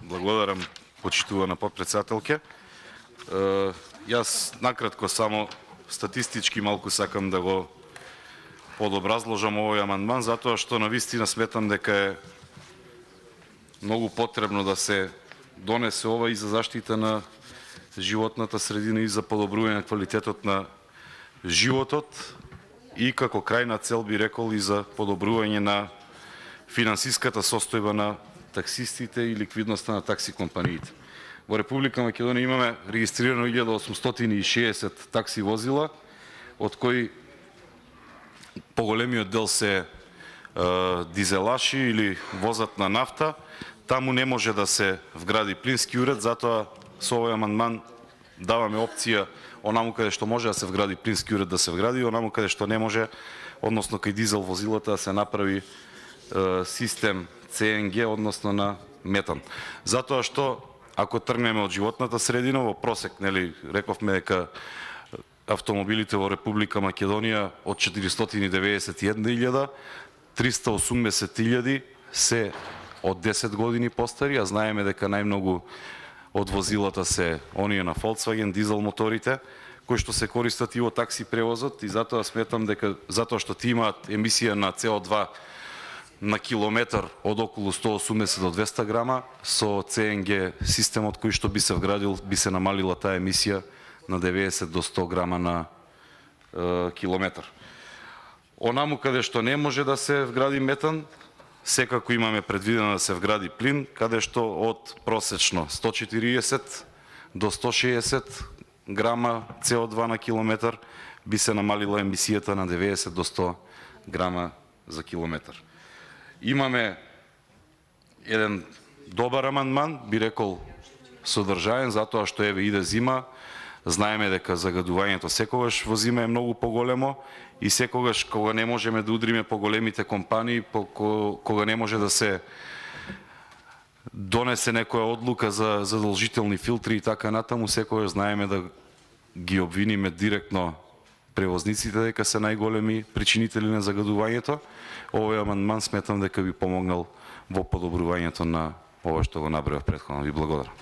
Благодарам, почитувана подпредседателке. Јас накратко само статистички малку сакам да го подобразложам овој амандман, затоа што навистина сметам дека е многу потребно да се донесе ова и за заштита на животната средина и за подобрување на квалитетот на животот и како крајна цел би рекол и за подобрување на финансиската состојба на таксистите и ликвидноста на такси компаниите. Во Република Македонија имаме регистрирано 1860 такси возила, од кои поголемиот дел се дизелаши или возат на нафта. Таму не може да се вгради плински уред, затоа со овој амандман даваме опција онаму каде што може да се вгради плински уред да се вгради, и онаму каде што не може, односно кај дизел возилата да се направи систем ЦНГ, односно на метан. Затоа што ако тргнеме од животната средина, во просек, нели, рековме дека автомобилите во Република Македонија од 491.000, 380.000 се од 10 години постари, а знаеме дека најмногу од возилата се оние на Volkswagen, дизел моторите, кои што се користат и во такси превозот, и затоа сметам дека затоа што ти имаат емисија на CO2 на километар од околу 180 до 200 грама, со ЦНГ системот кој што би се вградил, би се намалила таа емисија на 90 до 100 грама на километар. Онаму каде што не може да се вгради метан, секако имаме предвидено да се вгради плин, каде што од просечно 140 до 160 грама CO2 на километар би се намалила емисијата на 90 до 100 грама за километар. Имаме еден добар амандман, би рекол содржаен, затоа што еве иде зима, знаеме дека загадувањето секогаш во зима е многу поголемо и секогаш кога не можеме да удриме по големите компании, кога не може да се донесе некоја одлука за задолжителни филтри и така натаму, секогаш знаеме да ги обвиниме директно превозниците дека се најголеми причинители на загадувањето. Овој амандман сметам дека би помогнал во подобрувањето на ова што го набревав претходно. Ви благодарам.